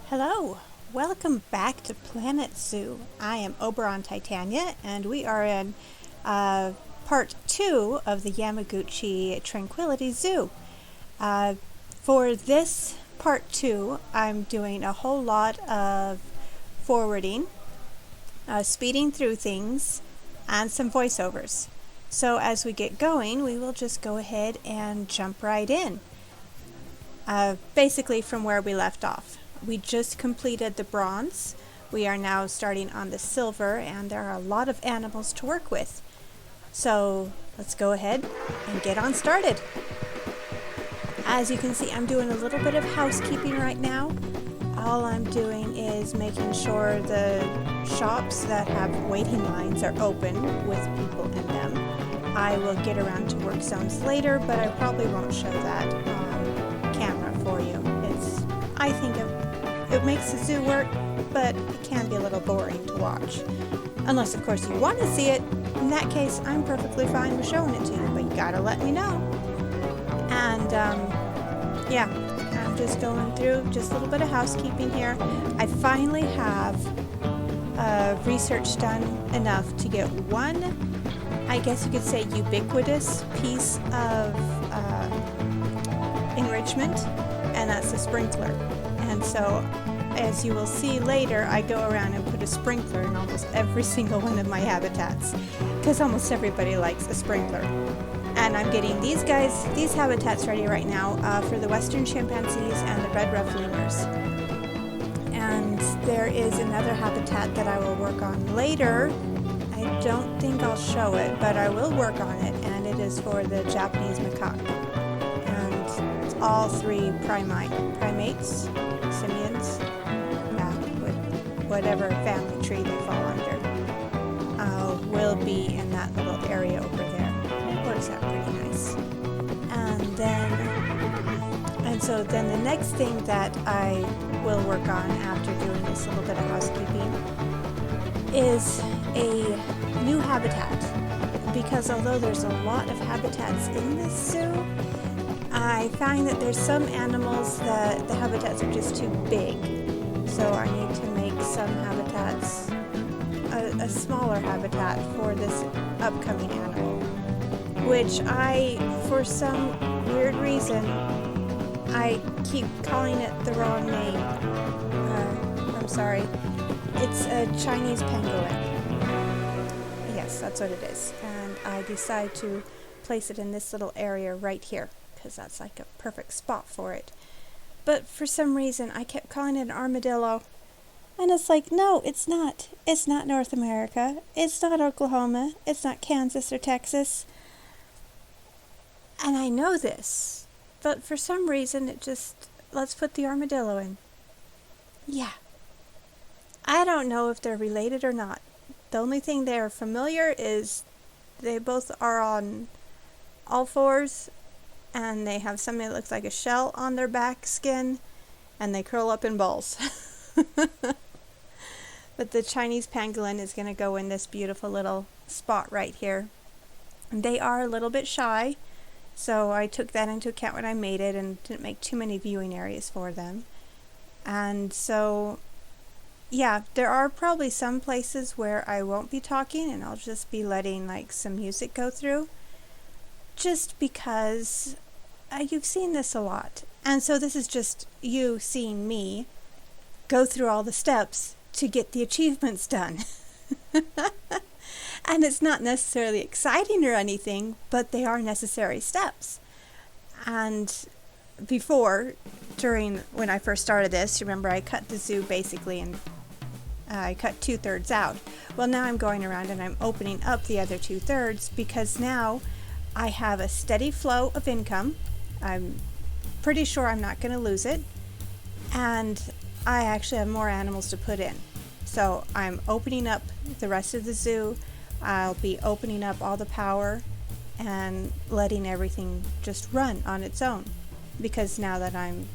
Hello, welcome back to Planet Zoo. I am Oberon Titania, and we are in part 2 of the Yamaguchi Tranquility Zoo. For this part 2, I'm doing a whole lot of forwarding, speeding through things, and some voiceovers. So as we get going, we will just go ahead and jump right in. Basically from where we left off. We just completed the bronze. We are now starting on the silver, and there are a lot of animals to work with. So let's go ahead and get on started. As you can see, I'm doing a little bit of housekeeping right now. All I'm doing is making sure the shops that have waiting lines are open with people in them. I will get around to work zones later, but I probably won't show that on camera for you. I think it makes the zoo work, but it can be a little boring to watch. Unless, of course, you want to see it. In that case, I'm perfectly fine with showing it to you, but you gotta let me know. And, yeah, I'm just going through just a little bit of housekeeping here. I finally have research done enough to get one, I guess you could say, ubiquitous piece of enrichment, and that's the sprinkler. And so, as you will see later, I go around and put a sprinkler in almost every single one of my habitats, because almost everybody likes a sprinkler. And I'm getting these habitats ready right now for the western chimpanzees and the red ruffed lemurs. And there is another habitat that I will work on later. I don't think I'll show it, but I will work on it, and it is for the Japanese macaque. And it's all three primates, simians, whatever family tree they fall under, will be in that little area over there. Works out pretty nice. And so then the next thing that I will work on after doing this little bit of housekeeping is a new habitat. Because although there's a lot of habitats in this zoo, I find that there's some animals that the habitats are just too big. So I need to make some habitats, a smaller habitat for this upcoming animal. Which for some weird reason, I keep calling it the wrong name. I'm sorry. It's a Chinese pangolin. Yes, that's what it is. And I decide to place it in this little area right here, because that's like a perfect spot for it. But for some reason, I kept calling it an armadillo. And it's like, no, it's not. It's not North America. It's not Oklahoma. It's not Kansas or Texas. And I know this. But for some reason, let's put the armadillo in. Yeah. I don't know if they're related or not. The only thing they're familiar is they both are on all fours, and they have something that looks like a shell on their back skin, and they curl up in balls. But the Chinese pangolin is going to go in this beautiful little spot right here. And they are a little bit shy, so I took that into account when I made it and didn't make too many viewing areas for them. And so, yeah, there are probably some places where I won't be talking and I'll just be letting like some music go through. Just because you've seen this a lot. And so this is just you seeing me go through all the steps to get the achievements done. And it's not necessarily exciting or anything, but they are necessary steps. And when I first started this, remember I cut the zoo basically and I cut 2/3 out. Well, now I'm going around and I'm opening up the other 2/3 because now I have a steady flow of income. I'm pretty sure I'm not going to lose it. And I actually have more animals to put in. So I'm opening up the rest of the zoo. I'll be opening up all the power and letting everything just run on its own. Because now that I'm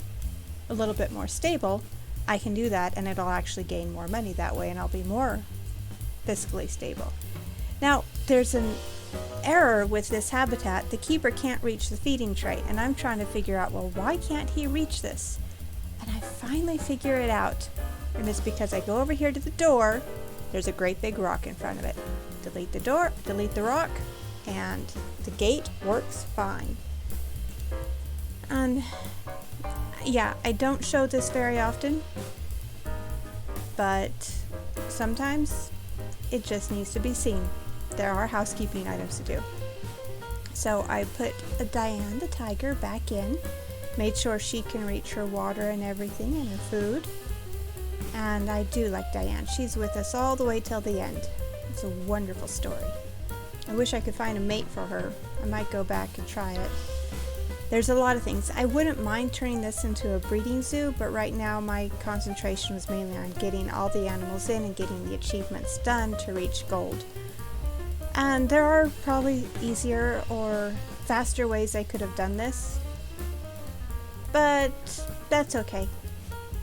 a little bit more stable, I can do that and it'll actually gain more money that way and I'll be more fiscally stable. Now, there's an error with this habitat. The keeper can't reach the feeding tray, and I'm trying to figure out, well, why can't he reach this? And I finally figure it out. And it's because I go over here to the door. There's a great big rock in front of it. Delete the door, delete the rock, and the gate works fine. And yeah, I don't show this very often, but sometimes it just needs to be seen. There are housekeeping items to do. So I put Diane the tiger back in, made sure she can reach her water and everything and her food. And I do like Diane. She's with us all the way till the end. It's a wonderful story. I wish I could find a mate for her. I might go back and try it. There's a lot of things. I wouldn't mind turning this into a breeding zoo, but right now my concentration was mainly on getting all the animals in and getting the achievements done to reach gold. And there are probably easier or faster ways I could have done this, but that's okay.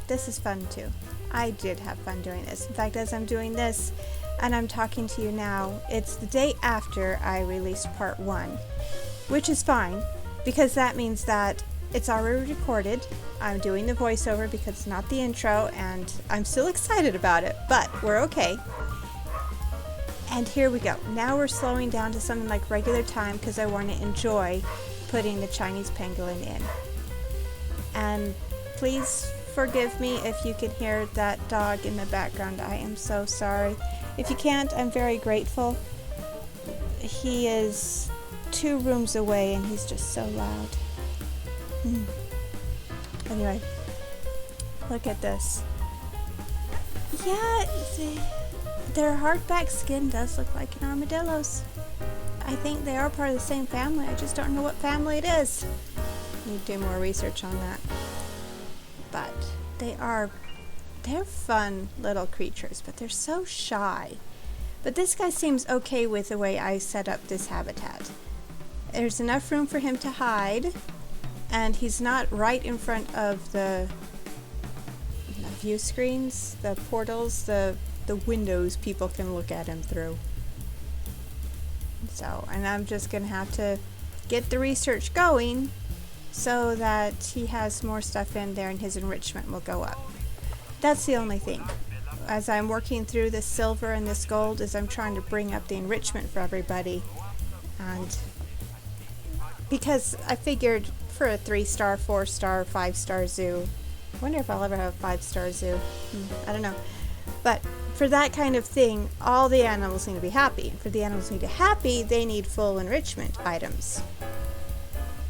This is fun too. I did have fun doing this. In fact, as I'm doing this and I'm talking to you now, it's the day after I released part 1, which is fine because that means that it's already recorded. I'm doing the voiceover because it's not the intro, and I'm still excited about it, but we're okay. And here we go. Now we're slowing down to something like regular time because I want to enjoy putting the Chinese pangolin in. And please forgive me if you can hear that dog in the background. I am so sorry. If you can't, I'm very grateful. He is 2 rooms away and he's just so loud. Anyway, look at this. Yeah, their hardback skin does look like an armadillo's. I think they are part of the same family. I just don't know what family it is. Need to do more research on that. But they're fun little creatures, but they're so shy. But this guy seems okay with the way I set up this habitat. There's enough room for him to hide, and he's not right in front of the view screens, the portals, the windows people can look at him through. So, and I'm just gonna have to get the research going so that he has more stuff in there and his enrichment will go up. That's the only thing. As I'm working through this silver and this gold, is I'm trying to bring up the enrichment for everybody. And because I figured for a 3-star, 4-star, 5-star zoo, I wonder if I'll ever have a 5-star zoo. I don't know. But for that kind of thing, all the animals need to be happy. For the animals to be happy, they need full enrichment items.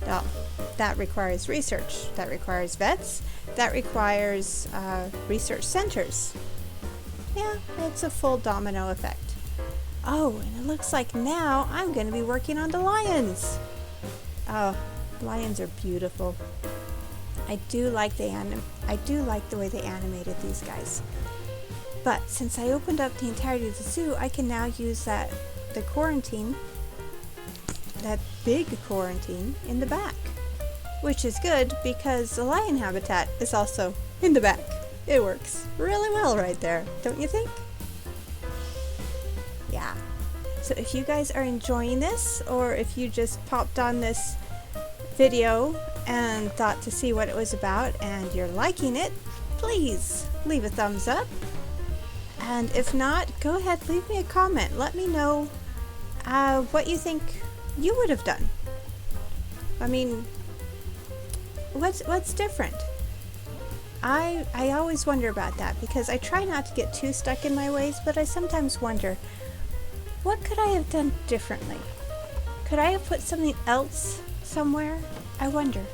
Well, that requires research. That requires vets. That requires research centers. Yeah, it's a full domino effect. Oh, and it looks like now I'm going to be working on the lions. Oh, lions are beautiful. I do like the way they animated these guys. But since I opened up the entirety of the zoo, I can now use that big quarantine in the back, which is good because the lion habitat is also in the back. It works really well right there, don't you think? Yeah. So if you guys are enjoying this, or if you just popped on this video and thought to see what it was about and you're liking it, please leave a thumbs up. And if not, go ahead, leave me a comment. Let me know what you think you would have done. I mean, what's different? I always wonder about that because I try not to get too stuck in my ways, but I sometimes wonder, what could I have done differently? Could I have put something else somewhere? I wonder.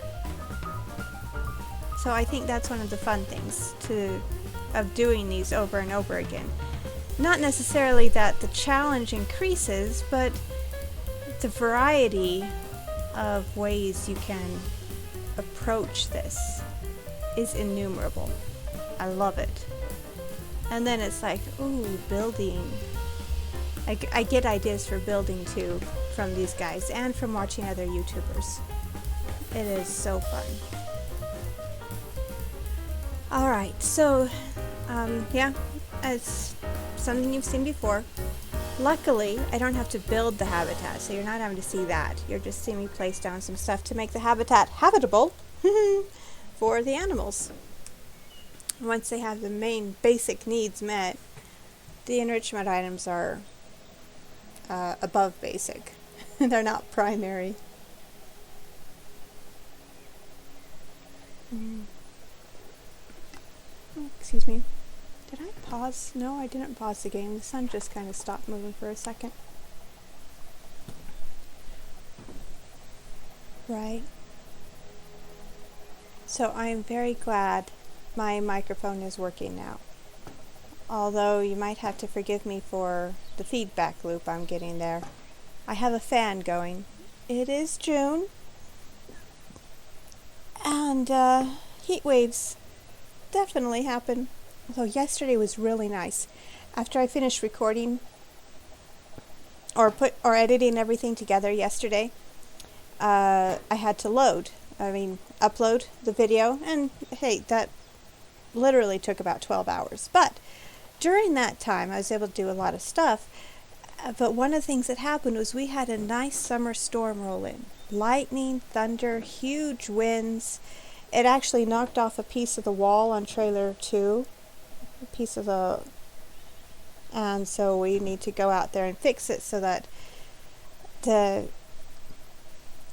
So I think that's one of the fun things of doing these over and over again. Not necessarily that the challenge increases, but the variety of ways you can approach this is innumerable. I love it. And then it's like, ooh, building. I get ideas for building too from these guys and from watching other YouTubers. It is so fun. Alright, so yeah, it's something you've seen before. Luckily, I don't have to build the habitat, so you're not having to see that. You're just seeing me place down some stuff to make the habitat habitable for the animals. Once they have the main basic needs met, the enrichment items are above basic. They're not primary. Oh, excuse me. Did I pause? No, I didn't pause the game. The sun just kind of stopped moving for a second. Right. So I am very glad my microphone is working now. Although you might have to forgive me for the feedback loop I'm getting there. I have a fan going. It is June. And heat waves definitely happen. Although yesterday was really nice. After I finished recording or editing everything together yesterday, I had to upload the video, and hey, that literally took about 12 hours. But during that time, I was able to do a lot of stuff. But one of the things that happened was we had a nice summer storm roll in. Lightning, thunder, huge winds. It actually knocked off a piece of the wall on trailer 2. And so we need to go out there and fix it so that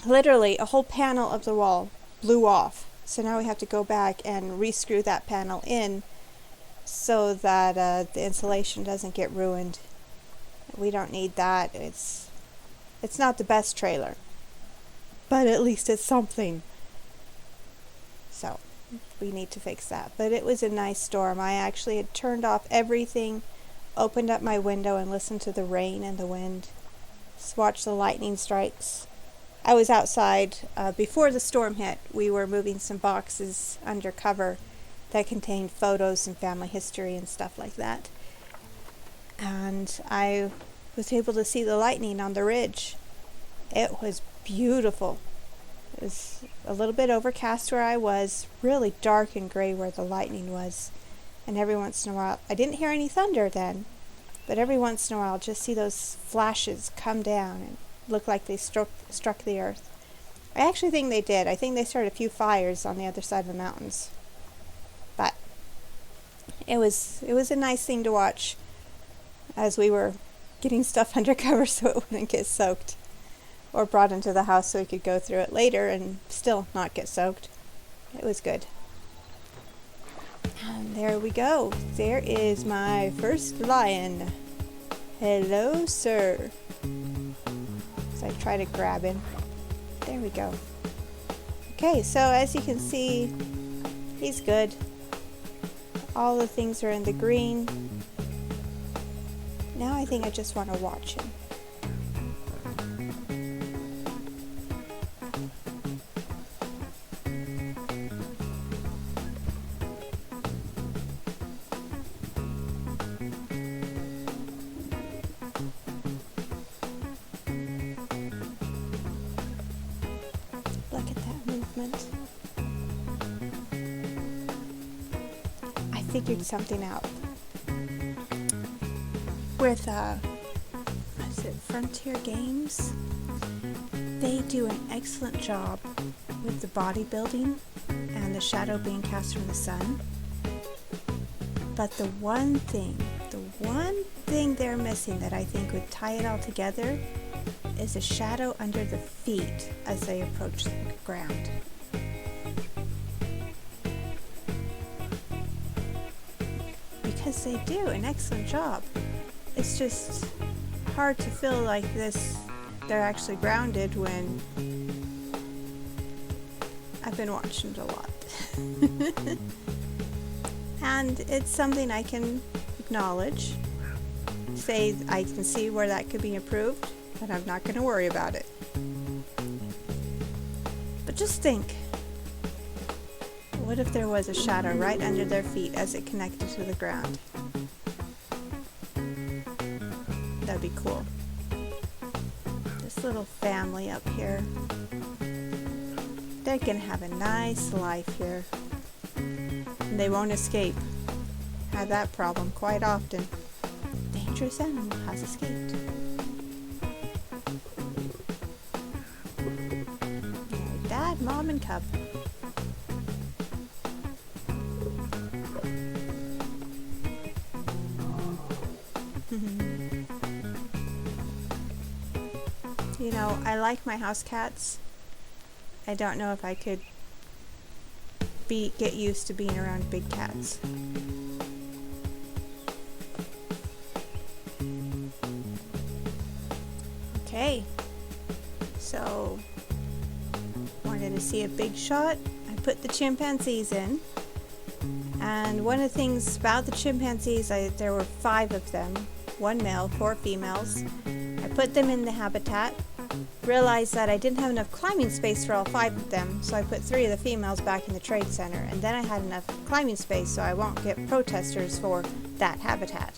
literally a whole panel of the wall blew off. So now we have to go back and re-screw that panel in so that the insulation doesn't get ruined. We don't need that. It's not the best trailer, but at least it's something. So we need to fix that. But it was a nice storm. I actually had turned off everything, opened up my window and listened to the rain and the wind. Just watched the lightning strikes. I was outside before the storm hit. We were moving some boxes under cover that contained photos and family history and stuff like that. And I was able to see the lightning on the ridge. It was beautiful. It was a little bit overcast where I was, really dark and gray where the lightning was. And every once in a while, I didn't hear any thunder then, but every once in a while, just see those flashes come down and look like they struck the earth. I actually think they did. I think they started a few fires on the other side of the mountains. But it was a nice thing to watch as we were getting stuff under cover so it wouldn't get soaked, or brought into the house so we could go through it later and still not get soaked. It was good. And there we go. There is my first lion. Hello, sir. So I try to grab him. There we go. Okay, so as you can see, he's good. All the things are in the green. Now I think I just want to watch him. Look at that movement. I figured something out. With Frontier Games, they do an excellent job with the bodybuilding and the shadow being cast from the sun. But the one thing they're missing that I think would tie it all together is a shadow under the feet as they approach the ground. Because they do an excellent job. It's just hard to feel like they're actually grounded when I've been watching it a lot. And it's something I can acknowledge, say I can see where that could be improved, but I'm not going to worry about it. But just think, what if there was a shadow right under their feet as it connected to the ground? That'd be cool. This little family up here, they're gonna have a nice life here. And they won't escape. Had that problem quite often. Dangerous animal has escaped. Dad, Mom, and Cub. know, I like my house cats. I don't know if I could get used to being around big cats. Okay, so wanted to see a big shot. I put the chimpanzees in, and one of the things about the chimpanzees, there were 5 of them, 1 male, 4 females. I put them in the habitat, realized that I didn't have enough climbing space for all 5 of them, so I put 3 of the females back in the trade center, and then I had enough climbing space so I won't get protesters for that habitat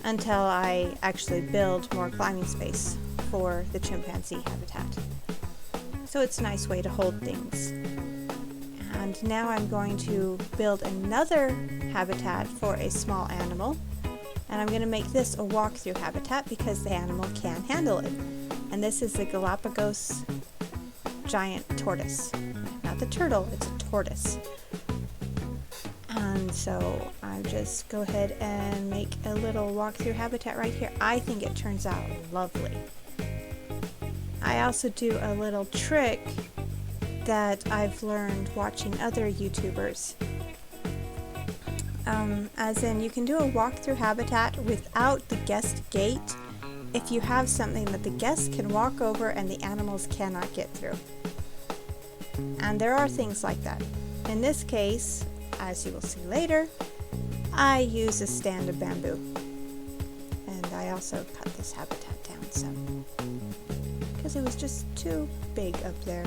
until I actually build more climbing space for the chimpanzee habitat. So it's a nice way to hold things. And now I'm going to build another habitat for a small animal, and I'm going to make this a walk-through habitat because the animal can handle it. And this is the Galapagos giant tortoise. Not the turtle, it's a tortoise. And so I just go ahead and make a little walk-through habitat right here. I think it turns out lovely. I also do a little trick that I've learned watching other YouTubers. As in, you can do a walk-through habitat without the guest gate if you have something that the guests can walk over and the animals cannot get through. And there are things like that. In this case, as you will see later, I use a stand of bamboo. And I also cut this habitat down some because it was just too big up there.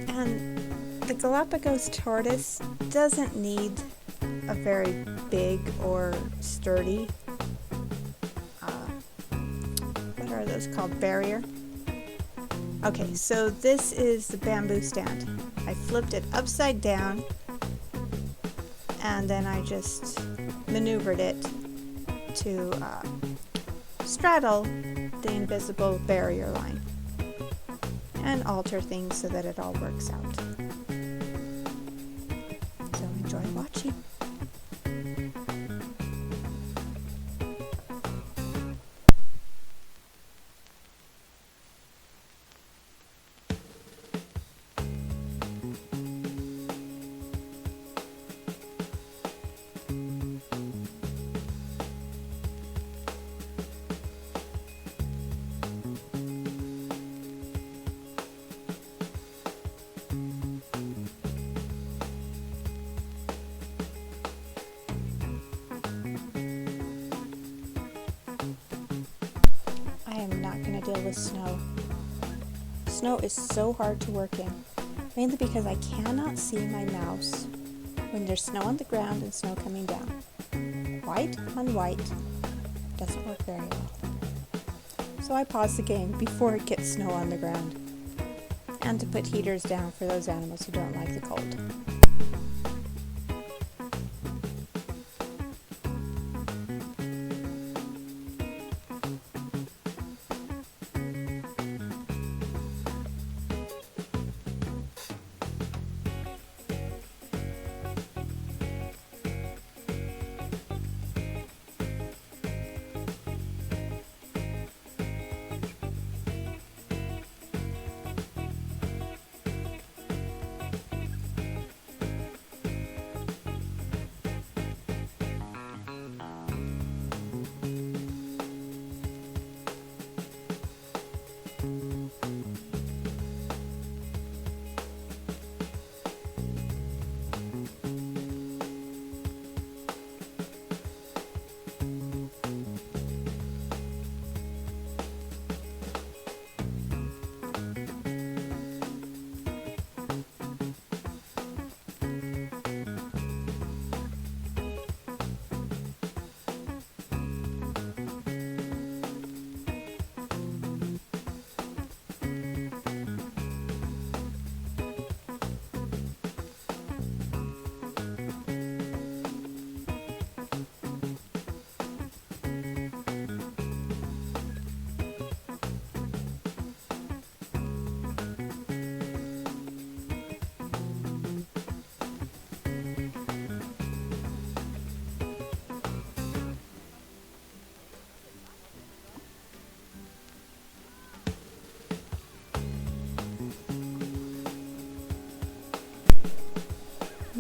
And the Galapagos tortoise doesn't need a very big or sturdy, what are those called, barrier? Okay, so this is the bamboo stand. I flipped it upside down and then I just maneuvered it to straddle the invisible barrier line and alter things so that it all works out. So enjoy watching. I am not going to deal with snow. Snow is so hard to work in, mainly because I cannot see my mouse when there's snow on the ground and snow coming down. White on white doesn't work very well. So I pause the game before it gets snow on the ground, and to put heaters down for those animals who don't like the cold.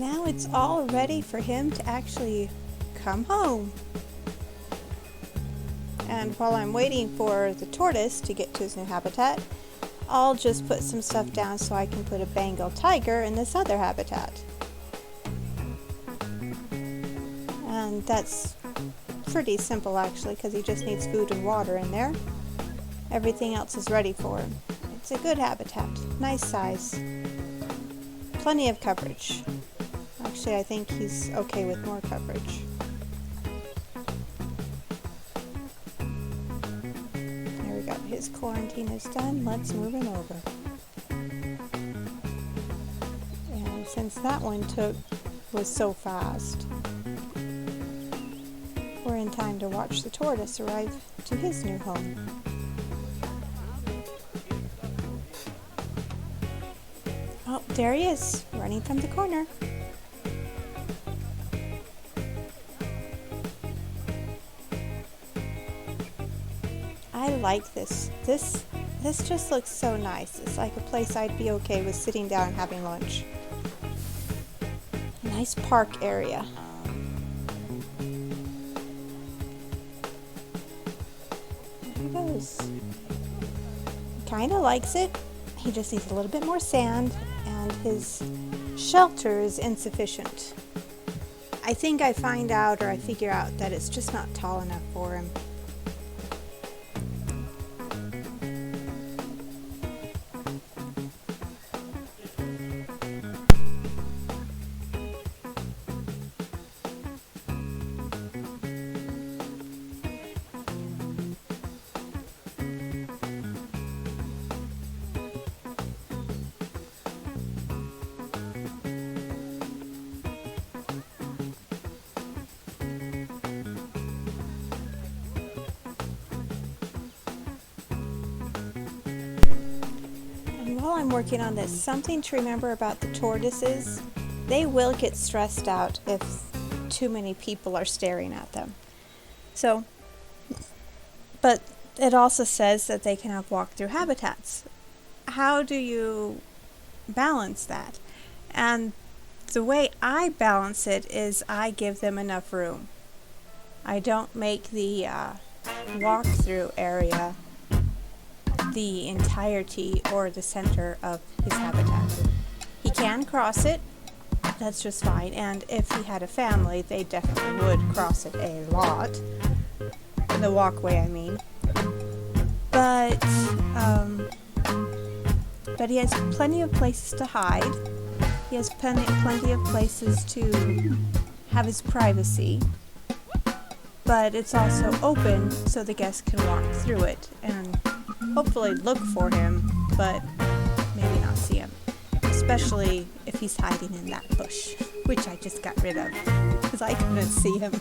Now it's all ready for him to actually come home. And while I'm waiting for the tortoise to get to his new habitat, I'll just put some stuff down so I can put a Bengal tiger in this other habitat. And that's pretty simple actually, because he just needs food and water in there. Everything else is ready for him. It's a good habitat, nice size, plenty of coverage. Actually, I think he's okay with more coverage. There we go, his quarantine is done. Let's move him over. And since that one was so fast, we're in time to watch the tortoise arrive to his new home. Oh, there he is, running from the corner. I like this. This just looks so nice. It's like a place I'd be okay with sitting down and having lunch. Nice park area. There he goes. Kinda likes it. He just needs a little bit more sand, and his shelter is insufficient. I think I find out, or I figure out, that it's just not tall enough for him. While I'm working on this, something to remember about the tortoises: they will get stressed out if too many people are staring at them. So, but it also says that they can have walk-through habitats. How do you balance that? And the way I balance it is I give them enough room. I don't make the walk-through area the entirety or the center of his habitat. He can cross it, that's just fine, and if he had a family, they definitely would cross it a lot. The walkway, I mean. But he has plenty of places to hide. He has plenty of places to have his privacy. But it's also open so the guests can walk through it and hopefully look for him, but maybe not see him. Especially if he's hiding in that bush, which I just got rid of because I couldn't see him.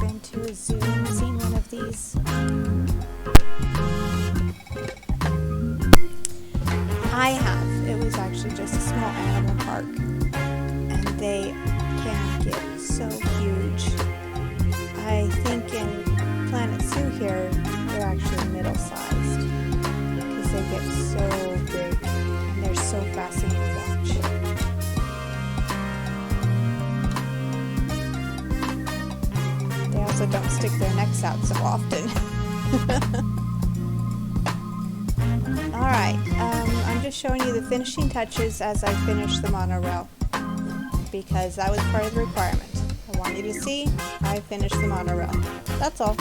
Been to a zoo and seen one of these? I have. It was actually just a small animal park, and they can get so huge. I think in Planet Zoo here, they're actually middle-sized because they get so big and they're so fascinating to watch. They also don't stick their necks out so often. Alright, I'm just showing you the finishing touches as I finish the monorail, because that was part of the requirement. I want you to see I finished the monorail. That's all.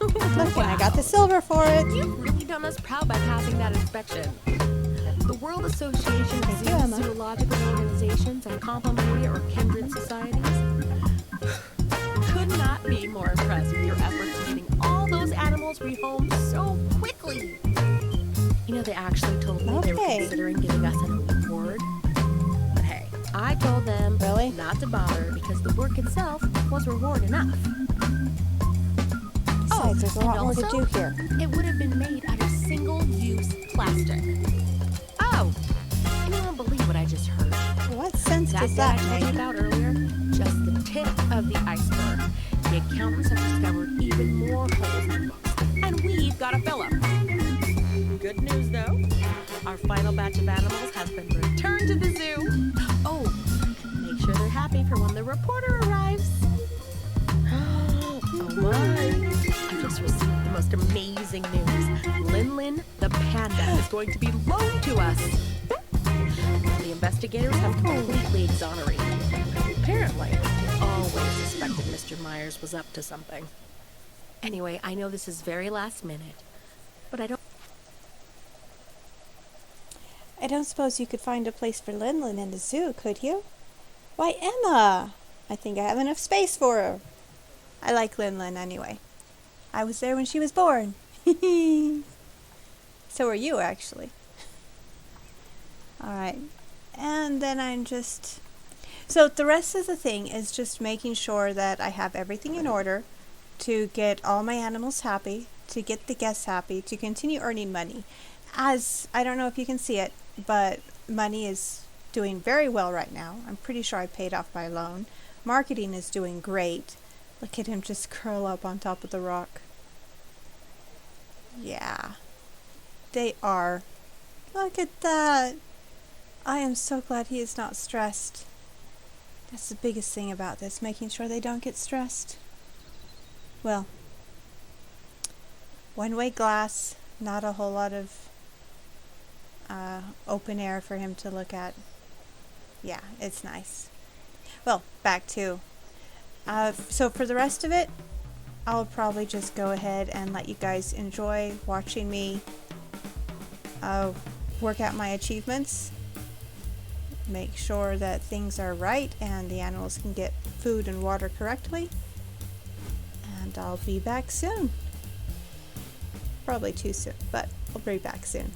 Look, and I got the silver for it. You've really done us proud by passing that inspection. The World Association of Emma. Zoological Organizations and Complementary or Kindred Societies could not be more impressed with your efforts in getting all those animals rehomed so quickly. You know, they actually told me they were considering giving us an award. But hey, I told them not to bother because the work itself was reward enough. Besides, there's a lot more to do here. It would have been made out of single-use plastic. Oh, and you won't believe what I just heard. What sense does that I told make? you about earlier, just the tip of the iceberg. The accountants have discovered even more holes in the books, and we've got to fill them. Good news, though. Our final batch of animals has been returned to the zoo. Oh, make sure they're happy for when the reporter arrives. Oh my. I just received the most amazing news. Lin the panda is going to be loaned to us. The investigators have completely exonerated him. Apparently, they always suspected Mr. Myers was up to something. Anyway, I know this is very last minute, but I don't suppose you could find a place for Lin in the zoo, could you? Why, Emma! I think I have enough space for her. I like Lin anyway. I was there when she was born. So are you, actually. Alright. And then I'm just... So the rest of the thing is just making sure that I have everything in order to get all my animals happy, to get the guests happy, to continue earning money. As, I don't know if you can see it, but money is doing very well right now. I'm pretty sure I paid off my loan. Marketing is doing great. Look at him just curl up on top of the rock. Yeah. They are. Look at that. I am so glad he is not stressed. That's the biggest thing about this, making sure they don't get stressed. Well, one-way glass, not a whole lot of open air for him to look at. Yeah, it's nice. Well, back to... so for the rest of it, I'll probably just go ahead and let you guys enjoy watching me work out my achievements. Make sure that things are right and the animals can get food and water correctly. And I'll be back soon. Probably too soon, but I'll be back soon.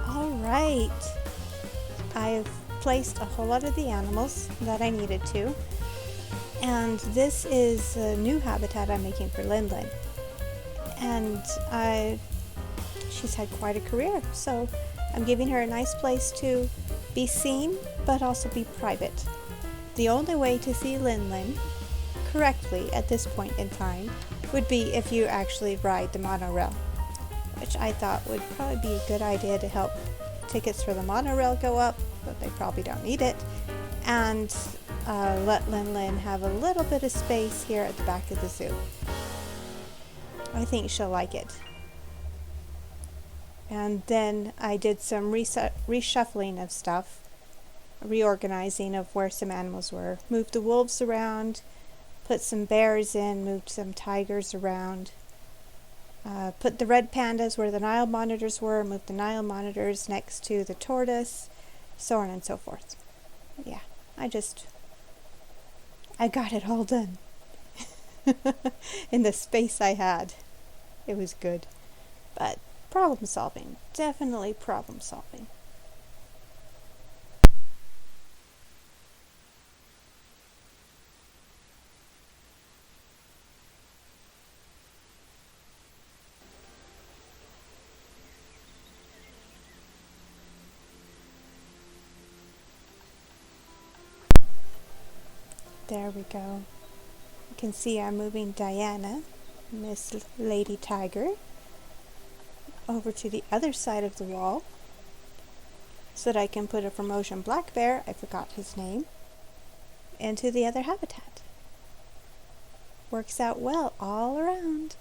Alright, I've placed a whole lot of the animals that I needed to, and this is a new habitat I'm making for Lin. And she's had quite a career. So I'm giving her a nice place to be seen, but also be private. The only way to see Lin Lin correctly at this point in time would be if you actually ride the monorail, which I thought would probably be a good idea to help tickets for the monorail go up, but they probably don't need it, and let Lin Lin have a little bit of space here at the back of the zoo. I think she'll like it. And then I did some reshuffling of stuff, reorganizing of where some animals were. Moved the wolves around, put some bears in, moved some tigers around. Put the red pandas where the Nile monitors were, moved the Nile monitors next to the tortoise, so on and so forth. Yeah, I got it all done in the space I had. It was good. But problem solving, definitely problem solving. There we go. You can see I'm moving Diana, Miss Lady Tiger, over to the other side of the wall so that I can put a Formosan black bear, I forgot his name, into the other habitat. Works out well all around.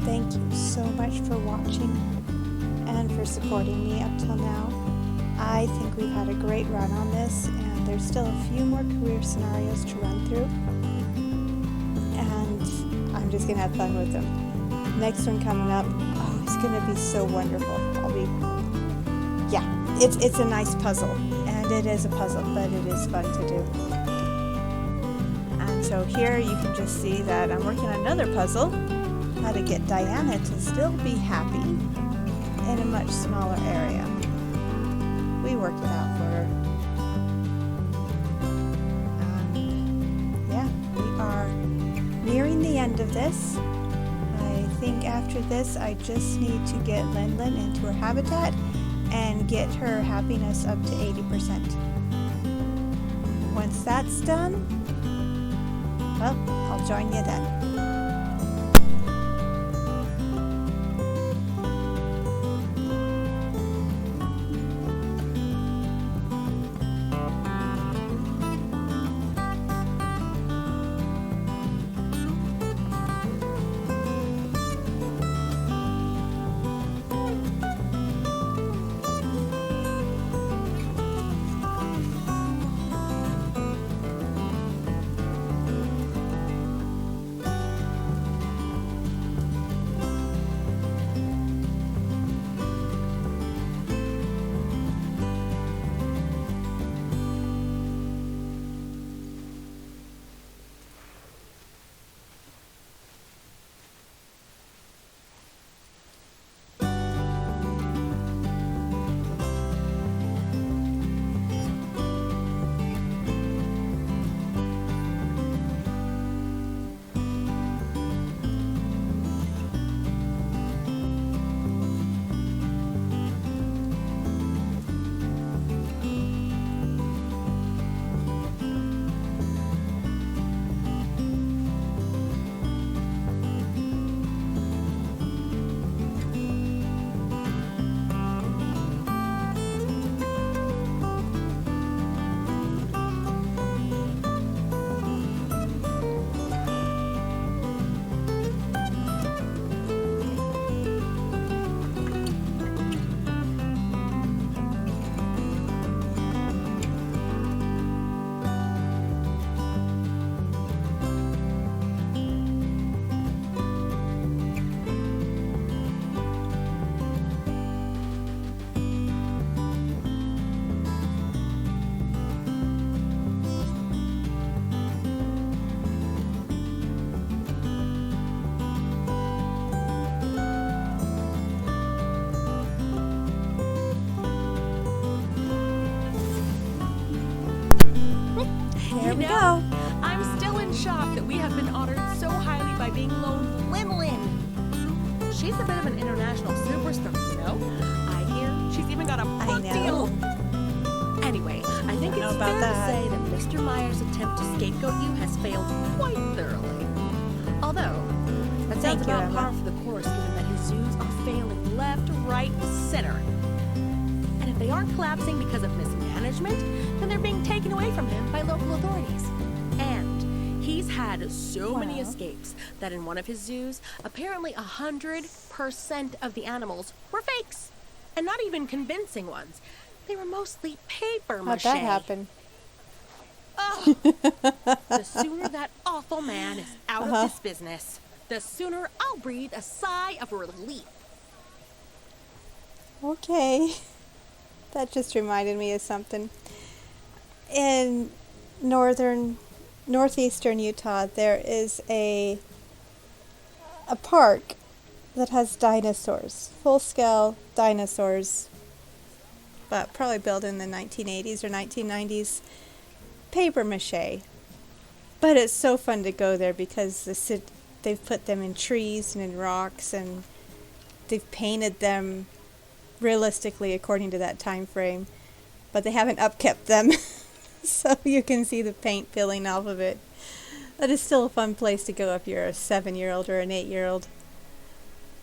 Thank you so much for watching and for supporting me up till now. I think we've had a great run on this, and there's still a few more career scenarios to run through, and I'm just gonna have fun with them. Next one coming up, oh, it's gonna be so wonderful. It's a nice puzzle, and it is a puzzle, but it is fun to do. And so here you can just see that I'm working on another puzzle, how to get Diana to still be happy in a much smaller area. We worked it out for her. And yeah, we are nearing the end of this. I think after this I just need to get Lin Lin into her habitat and get her happiness up to 80%. Once that's done, well, I'll join you then. we know, go. I'm still in shock that we have been honored so highly by being loaned Lin. She's a bit of an international superstar, you know? I hear she's even got a book know. deal. Anyway, I think Don't know it's about fair that. to say that Mr. Meyer's attempt to scapegoat you has failed quite thoroughly. Although, that sounds Thank you, about Emma. par for the course given that his zoos are failing left, right, center. And if they aren't collapsing because of mismanagement, then they're being taken away from him by local authorities. And he's had so many escapes that in one of his zoos, apparently 100% of the animals were fakes. And not even convincing ones. They were mostly paper How'd mache. that happen? Ugh. The sooner that awful man is out of this business, the sooner I'll breathe a sigh of relief. Okay. That just reminded me of something. In northeastern Utah, there is a park that has dinosaurs, full-scale dinosaurs, but probably built in the 1980s or 1990s, paper mache. But it's so fun to go there because they've put them in trees and in rocks, and they've painted them realistically according to that time frame, but they haven't upkept them. So you can see the paint peeling off of it. That is still a fun place to go if you're a 7-year-old or an 8-year-old.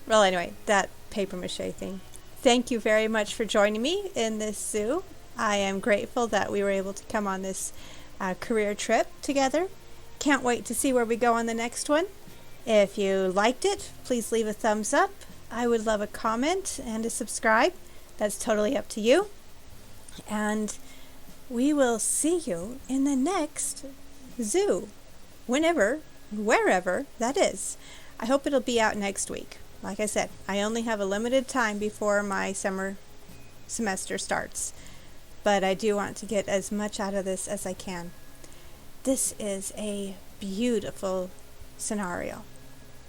Well, anyway, that paper mache thing. Thank you very much for joining me in this zoo. I am grateful that we were able to come on this career trip together. Can't wait to see where we go on the next one. If you liked it, please leave a thumbs up. I would love a comment and a subscribe. That's totally up to you. And we will see you in the next zoo. Whenever, wherever that is. I hope it'll be out next week. Like I said, I only have a limited time before my summer semester starts. But I do want to get as much out of this as I can. This is a beautiful scenario.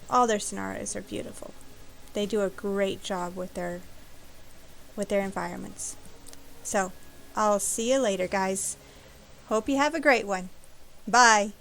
All their scenarios are beautiful. They do a great job with their environments. So, I'll see you later, guys. Hope you have a great one. Bye.